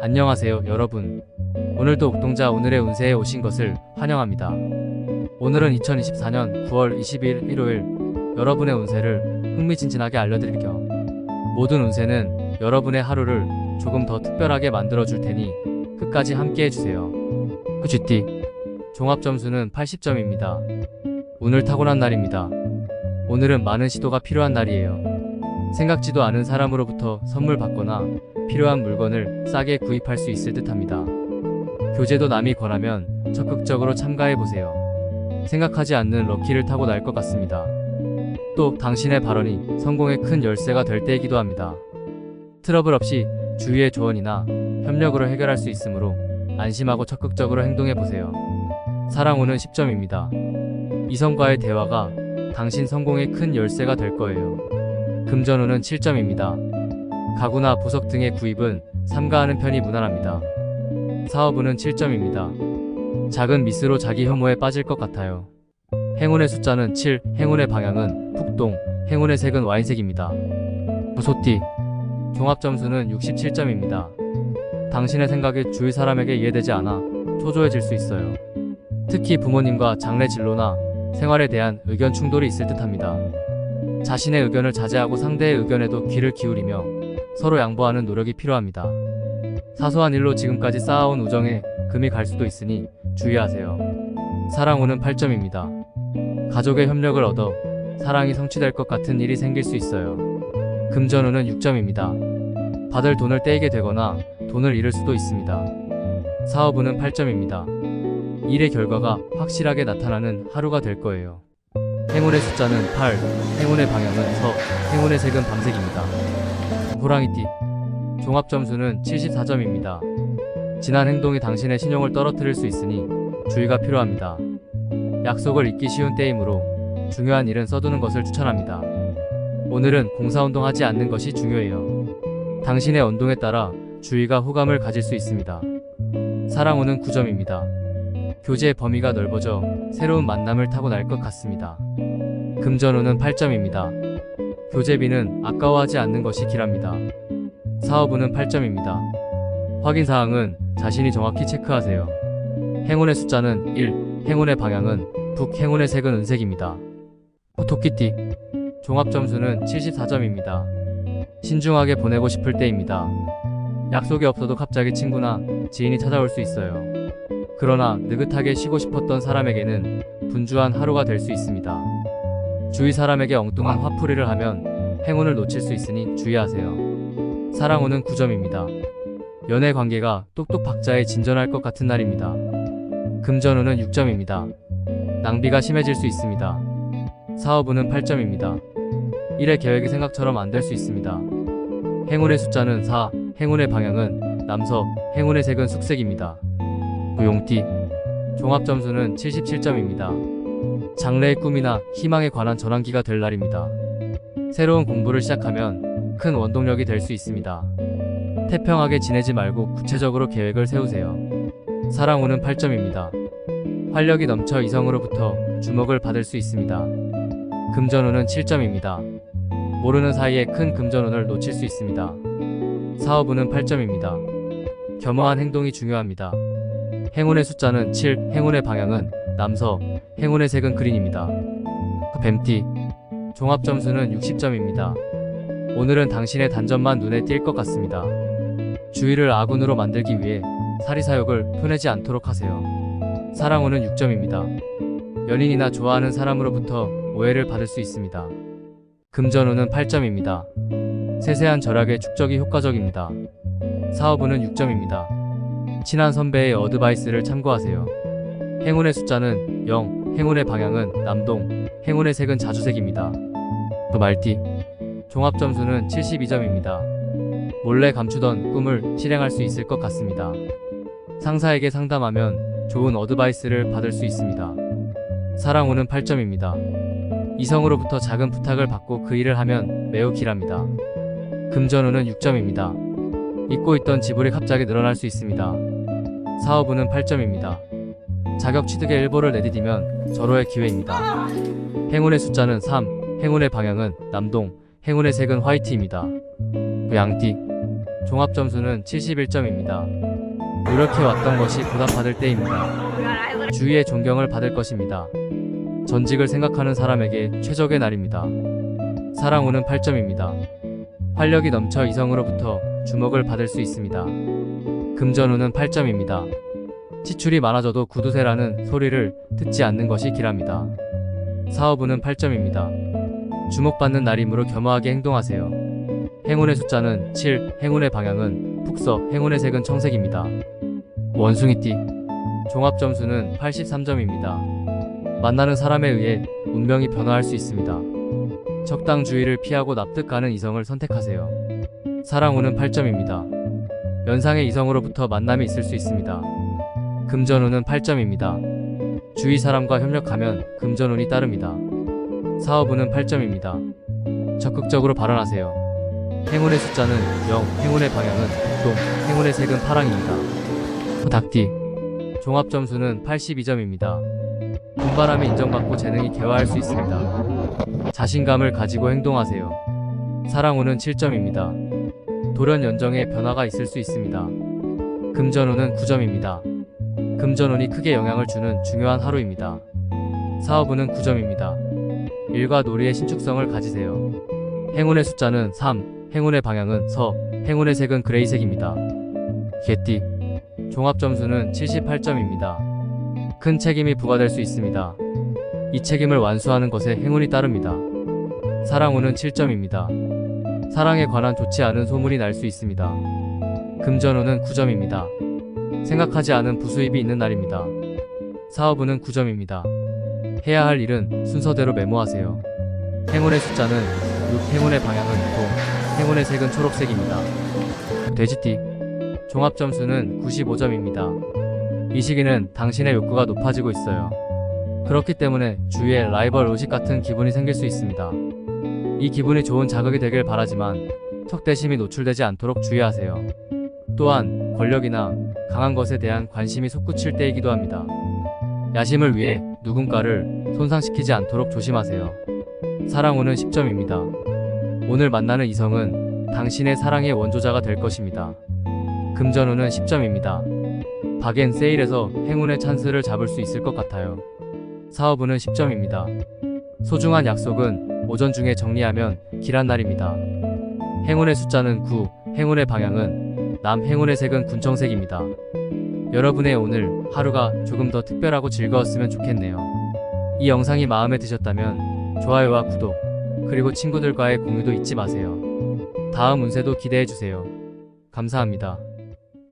안녕하세요, 여러분. 오늘도 옥동자 오늘의 운세에 오신 것을 환영합니다. 오늘은 2024년 9월 20일 일요일, 여러분의 운세를 흥미진진하게 알려드릴 겸 모든 운세는 여러분의 하루를 조금 더 특별하게 만들어 줄 테니 끝까지 함께 해주세요. GT 종합점수는 80점입니다. 운을 타고난 날입니다. 오늘은 많은 시도가 필요한 날이에요. 생각지도 않은 사람으로부터 선물 받거나 필요한 물건을 싸게 구입할 수 있을 듯합니다. 교재도 남이 권하면 적극적으로 참가해보세요. 생각하지 않는 럭키를 타고 날 것 같습니다. 또 당신의 발언이 성공의 큰 열쇠가 될 때이기도 합니다. 트러블 없이 주위의 조언이나 협력으로 해결할 수 있으므로 안심하고 적극적으로 행동해보세요. 사랑운은 10점입니다. 이성과의 대화가 당신 성공의 큰 열쇠가 될 거예요. 금전운은 7점입니다. 가구나 보석 등의 구입은 삼가하는 편이 무난합니다. 사업운은 7점입니다. 작은 미스로 자기 혐오에 빠질 것 같아요. 행운의 숫자는 7, 행운의 방향은 북동, 행운의 색은 와인색입니다. 소띠 종합점수는 67점입니다. 당신의 생각이 주위 사람에게 이해되지 않아 초조해질 수 있어요. 특히 부모님과 장래 진로나 생활에 대한 의견 충돌이 있을 듯합니다. 자신의 의견을 자제하고 상대의 의견에도 귀를 기울이며 서로 양보하는 노력이 필요합니다. 사소한 일로 지금까지 쌓아온 우정에 금이 갈 수도 있으니 주의하세요. 사랑운은 8점입니다. 가족의 협력을 얻어 사랑이 성취될 것 같은 일이 생길 수 있어요. 금전운은 6점입니다. 받을 돈을 떼이게 되거나 돈을 잃을 수도 있습니다. 사업운은 8점입니다. 일의 결과가 확실하게 나타나는 하루가 될 거예요. 행운의 숫자는 8, 행운의 방향은 서, 행운의 색은 밤색입니다. 호랑이띠 종합점수는 74점입니다. 지난 행동이 당신의 신용을 떨어뜨릴 수 있으니 주의가 필요합니다. 약속을 잊기 쉬운 때이므로 중요한 일은 써두는 것을 추천합니다. 오늘은 공사운동 하지 않는 것이 중요해요. 당신의 언동에 따라 주의가 호감을 가질 수 있습니다. 사랑운은 9점입니다. 교제의 범위가 넓어져 새로운 만남을 타고 날 것 같습니다. 금전운은 8점입니다. 교제비는 아까워하지 않는 것이 길합니다. 사업운은 8점입니다. 확인사항은 자신이 정확히 체크하세요. 행운의 숫자는 1, 행운의 방향은 북, 행운의 색은 은색입니다. 토끼띠 종합점수는 74점입니다. 신중하게 보내고 싶을 때입니다. 약속이 없어도 갑자기 친구나 지인이 찾아올 수 있어요. 그러나 느긋하게 쉬고 싶었던 사람에게는 분주한 하루가 될 수 있습니다. 주위 사람에게 엉뚱한 화풀이를 하면 행운을 놓칠 수 있으니 주의하세요. 사랑운은 9점입니다. 연애 관계가 똑똑 박자에 진전할 것 같은 날입니다. 금전운은 6점입니다. 낭비가 심해질 수 있습니다. 사업운은 8점입니다. 일의 계획이 생각처럼 안 될 수 있습니다. 행운의 숫자는 4, 행운의 방향은 남서, 행운의 색은 숙색입니다. 용띠 종합점수는 77점입니다. 장래의 꿈이나 희망에 관한 전환기가 될 날입니다. 새로운 공부를 시작하면 큰 원동력이 될 수 있습니다. 태평하게 지내지 말고 구체적으로 계획을 세우세요. 사랑운은 8점입니다. 활력이 넘쳐 이성으로부터 주목을 받을 수 있습니다. 금전운은 7점입니다. 모르는 사이에 큰 금전운을 놓칠 수 있습니다. 사업운은 8점입니다. 겸허한 행동이 중요합니다. 행운의 숫자는 7, 행운의 방향은 남서, 행운의 색은 그린입니다. 뱀띠 종합점수는 60점입니다. 오늘은 당신의 단점만 눈에 띌 것 같습니다. 주위를 아군으로 만들기 위해 사리사욕을 표내지 않도록 하세요. 사랑운은 6점입니다. 연인이나 좋아하는 사람으로부터 오해를 받을 수 있습니다. 금전운은 8점입니다. 세세한 절약에 축적이 효과적입니다. 사업운은 6점입니다. 친한 선배의 어드바이스를 참고하세요. 행운의 숫자는 0, 행운의 방향은 남동, 행운의 색은 자주색입니다. 말띠 종합점수는 72점입니다. 몰래 감추던 꿈을 실행할 수 있을 것 같습니다. 상사에게 상담하면 좋은 어드바이스를 받을 수 있습니다. 사랑운은 8점입니다. 이성으로부터 작은 부탁을 받고 그 일을 하면 매우 길합니다. 금전운은 6점입니다. 잊고 있던 지불이 갑자기 늘어날 수 있습니다. 사업운은 8점입니다. 자격 취득의 일보를 내디디면 절호의 기회입니다. 행운의 숫자는 3, 행운의 방향은 남동, 행운의 색은 화이트입니다. 양띠 종합 점수는 71점입니다. 노력해왔던 것이 보답받을 때입니다. 주위의 존경을 받을 것입니다. 전직을 생각하는 사람에게 최적의 날입니다. 사랑운은 8점입니다. 활력이 넘쳐 이성으로부터 주목을 받을 수 있습니다. 금전운은 8점입니다. 지출이 많아져도 구두쇠라는 소리를 듣지 않는 것이 길합니다. 사업운은 8점입니다. 주목받는 날이므로 겸허하게 행동하세요. 행운의 숫자는 7, 행운의 방향은 북서, 행운의 색은 청색입니다. 원숭이띠 종합 점수는 83점입니다. 만나는 사람에 의해 운명이 변화할 수 있습니다. 적당 주의를 피하고 납득 가는 이성을 선택하세요. 사랑운은 8점입니다. 연상의 이성으로부터 만남이 있을 수 있습니다. 금전운은 8점입니다. 주위 사람과 협력하면 금전운이 따릅니다. 사업운은 8점입니다. 적극적으로 발언하세요. 행운의 숫자는 0, 행운의 방향은 북동, 행운의 색은 파랑입니다. 닭띠 종합 점수는 82점입니다. 돈바람에 인정받고 재능이 개화할 수 있습니다. 자신감을 가지고 행동하세요. 사랑운은 7점입니다. 돌연 연정에 변화가 있을 수 있습니다. 금전운은 9점입니다. 금전운이 크게 영향을 주는 중요한 하루입니다. 사업운은 9점입니다. 일과 놀이의 신축성을 가지세요. 행운의 숫자는 3, 행운의 방향은 서, 행운의 색은 그레이색입니다. 개띠 종합 점수는 78점입니다. 큰 책임이 부과될 수 있습니다. 이 책임을 완수하는 것에 행운이 따릅니다. 사랑운은 7점입니다. 사랑에 관한 좋지 않은 소문이 날 수 있습니다. 금전운은 9점입니다. 생각하지 않은 부수입이 있는 날입니다. 사업운은 9점입니다. 해야 할 일은 순서대로 메모하세요. 행운의 숫자는 6, 행운의 방향은 동, 행운의 색은 초록색입니다. 돼지띠 종합 점수는 95점입니다. 이 시기는 당신의 욕구가 높아지고 있어요. 그렇기 때문에 주위에 라이벌 의식 같은 기분이 생길 수 있습니다. 이 기분이 좋은 자극이 되길 바라지만 적대심이 노출되지 않도록 주의하세요. 또한 권력이나 강한 것에 대한 관심이 솟구칠 때이기도 합니다. 야심을 위해 누군가를 손상시키지 않도록 조심하세요. 사랑운은 10점입니다. 오늘 만나는 이성은 당신의 사랑의 원조자가 될 것입니다. 금전운은 10점입니다. 박앤 세일에서 행운의 찬스를 잡을 수 있을 것 같아요. 사업운은 10점입니다. 소중한 약속은 오전 중에 정리하면 길한 날입니다. 행운의 숫자는 9, 행운의 방향은 남, 행운의 색은 군청색입니다. 여러분의 오늘 하루가 조금 더 특별하고 즐거웠으면 좋겠네요. 이 영상이 마음에 드셨다면 좋아요와 구독, 그리고 친구들과의 공유도 잊지 마세요. 다음 운세도 기대해주세요. 감사합니다.